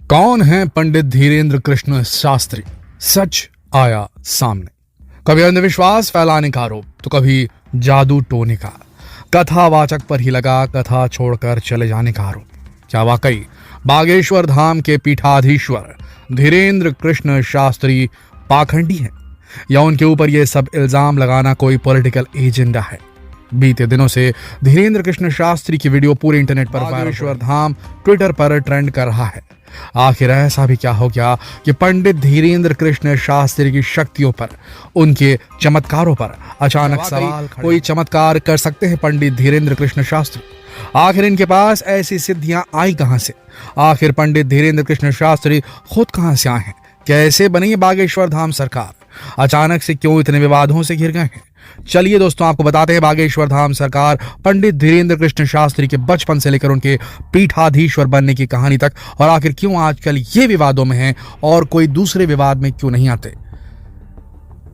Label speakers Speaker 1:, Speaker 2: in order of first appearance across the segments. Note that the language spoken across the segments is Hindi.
Speaker 1: कौन है पंडित धीरेन्द्र कृष्ण शास्त्री? सच आया सामने। कभी अंधविश्वास फैलाने का आरोप तो कभी जादू टोने का, कथावाचक पर ही लगा कथा छोड़कर चले जाने का आरोप। क्या वाकई बागेश्वर धाम के पीठाधीश्वर धीरेन्द्र कृष्ण शास्त्री पाखंडी हैं, या उनके ऊपर यह सब इल्जाम लगाना कोई पॉलिटिकल एजेंडा है? बीते दिनों से धीरेन्द्र कृष्ण शास्त्री की वीडियो पूरे इंटरनेट पर बागेश्वर धाम ट्विटर पर ट्रेंड कर रहा है। आखिर ऐसा भी क्या हो गया कि पंडित धीरेन्द्र कृष्ण शास्त्री की शक्तियों पर, उनके चमत्कारों पर अचानक सवाल कोई चमत्कार कर सकते हैं पंडित धीरेन्द्र कृष्ण शास्त्री? आखिर इनके पास ऐसी सिद्धियां आई कहां से? आखिर पंडित धीरेन्द्र कृष्ण शास्त्री खुद कहां से आए हैं? कैसे बनी ये बागेश्वर धाम सरकार? अचानक से क्यों इतने विवादों से घिर गए हैं? चलिए दोस्तों, आपको बताते हैं बागेश्वर धाम सरकार पंडित धीरेन्द्र कृष्ण शास्त्री के बचपन से लेकर उनके पीठाधीश्वर बनने की कहानी तक, और आखिर क्यों आजकल ये विवादों में हैं और कोई दूसरे विवाद में क्यों नहीं आते।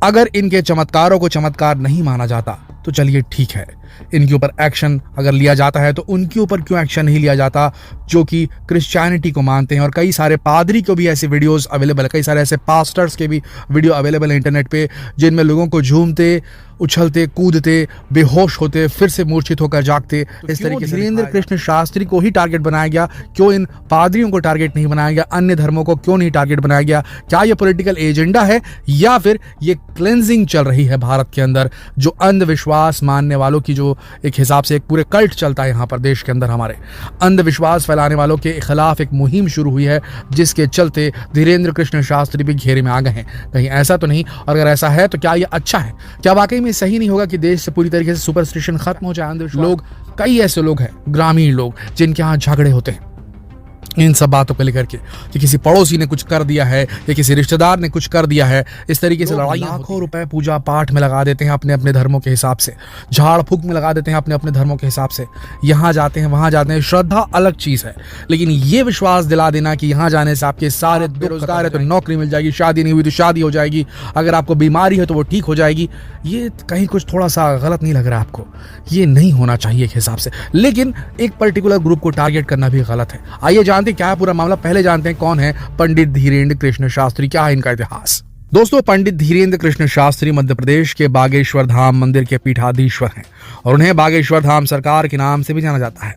Speaker 1: अगर इनके चमत्कारों को चमत्कार नहीं माना जाता तो चलिए ठीक है, इनके ऊपर एक्शन अगर लिया जाता है तो उनके ऊपर क्यों एक्शन नहीं लिया जाता जो कि क्रिश्चियनिटी को मानते हैं? और कई सारे पादरी को भी ऐसे वीडियोस अवेलेबल है, कई सारे ऐसे पास्टर्स के भी वीडियो अवेलेबल है इंटरनेट पे, जिनमें लोगों को झूमते, उछलते, कूदते, बेहोश होते, फिर से मूर्छित होकर जागते, इस तरीके से धीरेन्द्र कृष्ण शास्त्री को ही टारगेट बनाया गया? क्यों इन पादरियों को टारगेट नहीं बनाया गया? अन्य धर्मों को क्यों नहीं टारगेट बनाया गया? क्या ये पॉलिटिकल एजेंडा है या फिर ये क्लेंजिंग चल रही है भारत के अंदर, जो अंधविश्वास मानने वालों की जो एक हिसाब से एक पूरे कल्ट चलता है यहाँ पर देश के अंदर, हमारे अंधविश्वास फैलाने वालों के खिलाफ एक मुहिम शुरू हुई है, जिसके चलते धीरेन्द्र कृष्ण शास्त्री भी घेरे में आ गए हैं? कहीं ऐसा तो नहीं? और अगर ऐसा है तो क्या ये अच्छा है? क्या वाकई में सही नहीं होगा कि देश से पूरी तरीके से सुपरस्टिशन खत्म हो जाए, अंधविश्वास? लोग, कई ऐसे लोग हैं, ग्रामीण लोग, जिनके यहाँ झगड़े होते हैं इन सब बातों को लेकर के कि किसी पड़ोसी ने कुछ कर दिया है या किसी रिश्तेदार ने कुछ कर दिया है, इस तरीके से लड़ाई, लाखों रुपए पूजा पाठ में लगा देते हैं अपने अपने धर्मों के हिसाब से, झाड़ फूक में लगा देते हैं अपने अपने धर्मों के हिसाब से, यहाँ जाते हैं वहां जाते हैं। श्रद्धा अलग चीज है, लेकिन ये विश्वास दिला देना कि यहाँ जाने से आपके सारे बेरोजगार है तो नौकरी मिल जाएगी, शादी नहीं हुई तो शादी हो जाएगी, अगर आपको बीमारी है तो वो ठीक हो जाएगी, ये कहीं कुछ थोड़ा सा गलत नहीं लग रहा है आपको? ये नहीं होना चाहिए एक हिसाब से, लेकिन एक पर्टिकुलर ग्रुप को टारगेट करना भी गलत है। आइए जानते क्या है पूरा मामला। पहले जानते हैं कौन है पंडित धीरेन्द्र कृष्ण शास्त्री, क्या है इनका इतिहास। दोस्तों, पंडित धीरेन्द्र कृष्ण शास्त्री मध्य प्रदेश के बागेश्वर धाम मंदिर के पीठाधीश्वर हैं और उन्हें बागेश्वर धाम सरकार के नाम से भी जाना जाता है।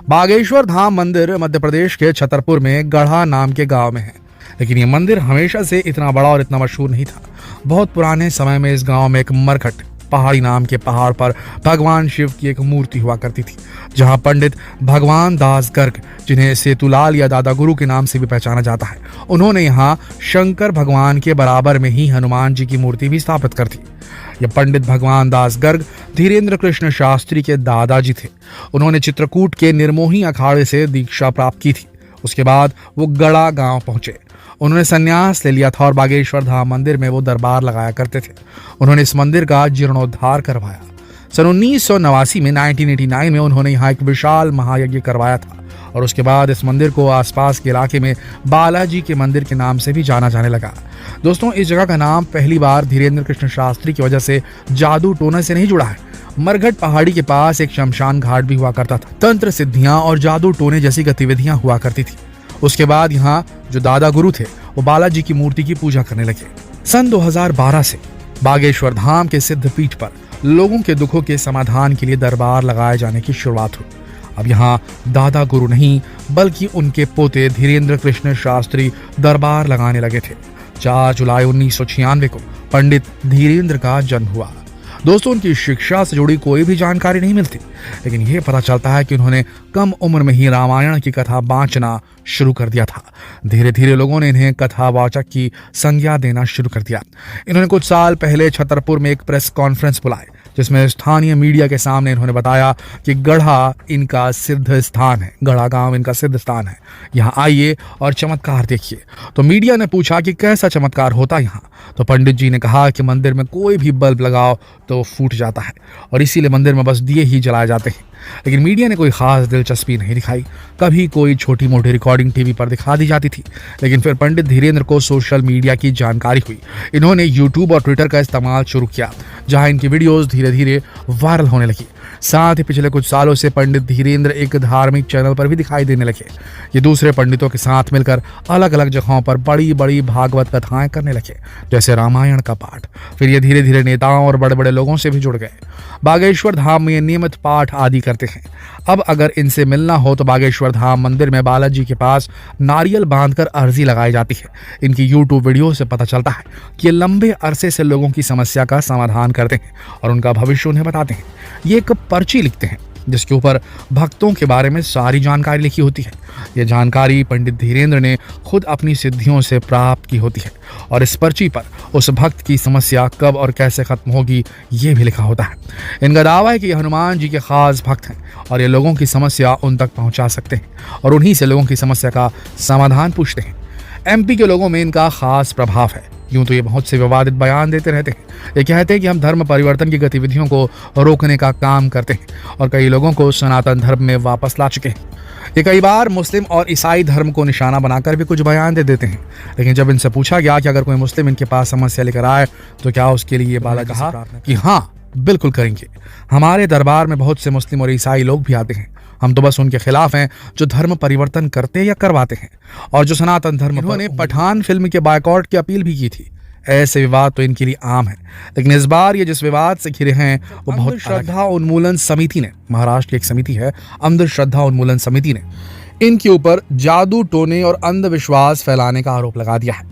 Speaker 1: बागेश्वर धाम मंदिर मध्य प्रदेश के छतरपुर में गढ़ा नाम के गांव में है, लेकिन ये मंदिर हमेशा से इतना बड़ा और इतना मशहूर नहीं था। बहुत पुराने समय में इस गांव में एक मरघट पहाड़ी नाम के पहाड़ पर भगवान शिव की एक मूर्ति हुआ करती थी, जहां पंडित भगवान दास गर्ग, जिन्हें सेतुलाल या दादा गुरु के नाम से भी पहचाना जाता है, उन्होंने यहाँ शंकर भगवान के बराबर में ही हनुमान जी की मूर्ति भी स्थापित कर दी। ये पंडित भगवान दास गर्ग धीरेन्द्र कृष्ण शास्त्री के दादाजी थे। उन्होंने चित्रकूट के निर्मोही अखाड़े से दीक्षा प्राप्त की थी। उसके बाद वो गढ़ा गांव पहुंचे। उन्होंने संन्यास ले लिया था और बागेश्वर धाम मंदिर में वो दरबार लगाया करते थे। उन्होंने इस मंदिर का जीर्णोद्धार करवाया। सन 1989 में 1989 में उन्होंने यहाँ एक विशाल महायज्ञ करवाया था और उसके बाद इस मंदिर को आसपास के इलाके में बालाजी के मंदिर के नाम से भी जाना जाने लगा। दोस्तों, इस जगह का नाम पहली बार धीरेन्द्र कृष्ण शास्त्री की वजह से जादू टोना से नहीं जुड़ा है। मरघट पहाड़ी के पास एक शमशान घाट भी हुआ करता था। तंत्र सिद्धियां और जादू टोने जैसी गतिविधियां हुआ करती थी। उसके बाद यहाँ जो दादा गुरु थे वो बालाजी की मूर्ति की पूजा करने लगे। सन 2012 से बागेश्वर धाम के सिद्ध पीठ पर लोगों के दुखों के समाधान के लिए दरबार लगाए जाने की शुरुआत हुई। अब यहाँ दादा गुरु नहीं बल्कि उनके पोते धीरेन्द्र कृष्ण शास्त्री दरबार लगाने लगे थे। 4 जुलाई 1996 को पंडित धीरेन्द्र का जन्म हुआ। दोस्तों, उनकी शिक्षा से जुड़ी कोई भी जानकारी नहीं मिलती, लेकिन यह पता चलता है कि उन्होंने कम उम्र में ही रामायण की कथा बांचना शुरू कर दिया था। धीरे धीरे लोगों ने इन्हें कथावाचक की संज्ञा देना शुरू कर दिया। इन्होंने कुछ साल पहले छतरपुर में एक प्रेस कॉन्फ्रेंस बुलाई, जिसमें स्थानीय मीडिया के सामने इन्होंने बताया कि गढ़ा इनका सिद्ध स्थान है, गढ़ा गांव इनका सिद्ध स्थान है, यहाँ आइए और चमत्कार देखिए। तो मीडिया ने पूछा कि कैसा चमत्कार होता यहाँ? तो पंडित जी ने कहा कि मंदिर में कोई भी बल्ब लगाओ तो फूट जाता है और इसीलिए मंदिर में बस दिए ही जलाए जाते हैं। लेकिन मीडिया ने कोई खास दिलचस्पी नहीं दिखाई। कभी कोई छोटी मोटी रिकॉर्डिंग टीवी पर दिखा दी जाती थी, लेकिन फिर पंडित धीरेन्द्र को सोशल मीडिया की जानकारी हुई। इन्होंने यूट्यूब और ट्विटर का इस्तेमाल शुरू किया, जहां इनकी वीडियोस धीरे धीरे धीरे वायरल होने लगी। साथ ही पिछले कुछ सालों से पंडित धीरेन्द्र एक धार्मिक चैनल पर भी दिखाई देने लगे। ये दूसरे पंडितों के साथ मिलकर अलग अलग जगहों पर बड़ी बड़ी भागवत कथाएं करने लगे, जैसे रामायण का पाठ। फिर ये धीरे धीरे नेताओं और बड़े बड़े लोगों से भी जुड़ गए। बागेश्वर धाम में नियमित पाठ आदि करते हैं। अब अगर इनसे मिलना हो तो बागेश्वर धाम मंदिर में बालाजी के पास नारियल बांधकर अर्जी लगाई जाती है। इनकी यूट्यूब वीडियो से पता चलता है कि ये लंबे अरसे से लोगों की समस्या का समाधान करते हैं और उनका भविष्य उन्हें बताते हैं। ये एक पर्ची लिखते हैं जिसके ऊपर भक्तों के बारे में सारी जानकारी लिखी होती है। यह जानकारी पंडित धीरेन्द्र ने खुद अपनी सिद्धियों से प्राप्त की होती है और इस पर्ची पर उस भक्त की समस्या कब और कैसे खत्म होगी ये भी लिखा होता है। इनका दावा है कि ये हनुमान जी के खास भक्त हैं और ये लोगों की समस्या उन तक पहुंचा सकते हैं और उन्हीं से लोगों की समस्या का समाधान पूछते हैं। एमपी के लोगों में इनका खास प्रभाव है। यूं तो ये बहुत से विवादित बयान देते रहते हैं। ये कहते हैं कि हम धर्म परिवर्तन की गतिविधियों को रोकने का काम करते हैं और कई लोगों को सनातन धर्म में वापस ला चुके हैं। ये कई बार मुस्लिम और ईसाई धर्म को निशाना बनाकर भी कुछ बयान दे देते हैं। लेकिन जब इनसे पूछा गया कि अगर कोई मुस्लिम इनके पास समस्या लेकर आए तो क्या उसके लिए बाला कहा कि हाँ बिल्कुल करेंगे। हमारे दरबार में बहुत से मुस्लिम और ईसाई लोग भी आते हैं। हम तो बस उनके खिलाफ हैं जो धर्म परिवर्तन करते या करवाते हैं और जो सनातन धर्म। इन्होंने पठान फिल्म के बायकॉट की अपील भी की थी। ऐसे विवाद तो इनके लिए आम है, लेकिन इस बार ये जिस विवाद से घिरे हैं वो बहुत श्रद्धा उन्मूलन समिति ने, महाराष्ट्र की एक समिति है अंधश्रद्धा उन्मूलन समिति ने, इनके ऊपर जादू टोने और अंधविश्वास फैलाने का आरोप लगा दिया है।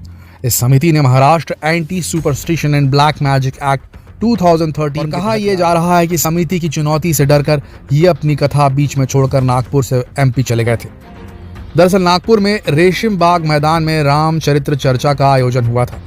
Speaker 1: इस समिति ने Maharashtra anti superstition and black magic act 2013 कहा यह जा रहा है कि समिति की चुनौती से डरकर ये अपनी कथा बीच में छोड़कर नागपुर से एमपी चले गए थे। दरअसल नागपुर में रेशिम बाग मैदान में रामचरित्र चर्चा का आयोजन हुआ था,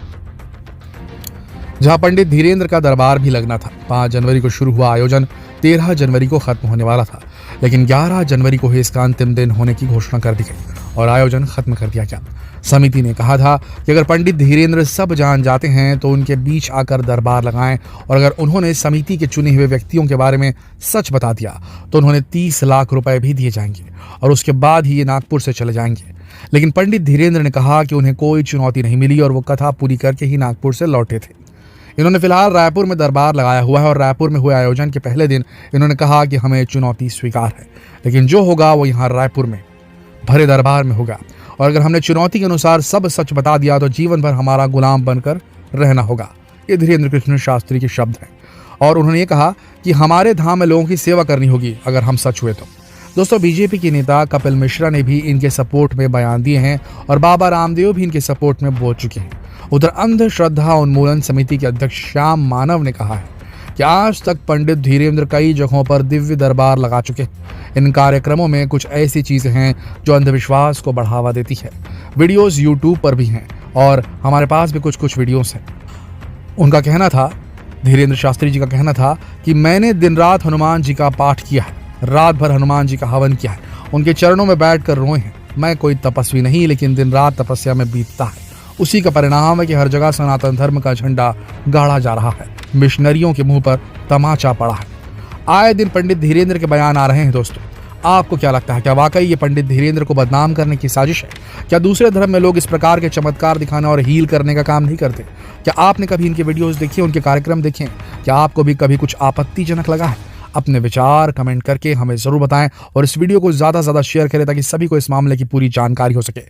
Speaker 1: जहां पंडित धीरेन्द्र का दरबार भी लगना था। 5 जनवरी को शुरू हुआ आयोजन 13 जनवरी को खत्म होने वाला था, लेकिन 11 जनवरी को ही इसका अंतिम दिन होने की घोषणा कर दी गई और आयोजन खत्म कर दिया गया। समिति ने कहा था कि अगर पंडित धीरेन्द्र सब जान जाते हैं तो उनके बीच आकर दरबार लगाएं और अगर उन्होंने समिति के चुने हुए व्यक्तियों के बारे में सच बता दिया तो उन्होंने 30 लाख रुपए भी दिए जाएंगे और उसके बाद ही ये नागपुर से चले जाएंगे। लेकिन पंडित धीरेन्द्र ने कहा कि उन्हें कोई चुनौती नहीं मिली और वो कथा पूरी करके ही नागपुर से लौटे थे। इन्होंने फिलहाल रायपुर में दरबार लगाया हुआ है और रायपुर में हुए आयोजन के पहले दिन इन्होंने कहा कि हमें चुनौती स्वीकार है, लेकिन जो होगा वो यहाँ रायपुर में भरे दरबार में होगा और अगर हमने चुनौती के अनुसार सब सच बता दिया तो जीवन भर हमारा गुलाम बनकर रहना होगा। ये धीरेन्द्र कृष्ण शास्त्री के शब्द हैं और उन्होंने ये कहा कि हमारे धाम में लोगों की सेवा करनी होगी अगर हम सच हुए तो। दोस्तों, बीजेपी के नेता कपिल मिश्रा ने भी इनके सपोर्ट में बयान दिए हैं और बाबा रामदेव भी इनके सपोर्ट में बोल चुके हैं। उधर अंधश्रद्धा उन्मूलन समिति के अध्यक्ष श्याम मानव ने कहा है कि आज तक पंडित धीरेन्द्र कई जगहों पर दिव्य दरबार लगा चुके हैं। इन कार्यक्रमों में कुछ ऐसी चीजें हैं जो अंधविश्वास को बढ़ावा देती है। वीडियोस यूट्यूब पर भी हैं और हमारे पास भी कुछ वीडियोस हैं। उनका कहना था, धीरेन्द्र शास्त्री जी का कहना था कि मैंने दिन रात हनुमान जी का पाठ किया है, रात भर हनुमान जी का हवन किया है, उनके चरणों में बैठकर रोए हैं। मैं कोई तपस्वी नहीं, लेकिन दिन रात तपस्या में बीतता है। उसी का परिणाम है कि हर जगह सनातन धर्म का झंडा गाड़ा जा रहा है, मिशनरियों के मुंह पर तमाचा पड़ा है। आए दिन पंडित धीरेन्द्र के बयान आ रहे हैं। दोस्तों, आपको क्या लगता है, क्या वाकई ये पंडित धीरेन्द्र को बदनाम करने की साजिश है? क्या दूसरे धर्म में लोग इस प्रकार के चमत्कार दिखाने और हील करने का काम नहीं करते? क्या आपने कभी इनके वीडियोस देखे, उनके कार्यक्रम देखे? क्या आपको भी कभी कुछ आपत्तिजनक लगा है? अपने विचार कमेंट करके हमें जरूर बताएं और इस वीडियो को ज्यादा से ज्यादा शेयर करें ताकि सभी को इस मामले की पूरी जानकारी हो सके।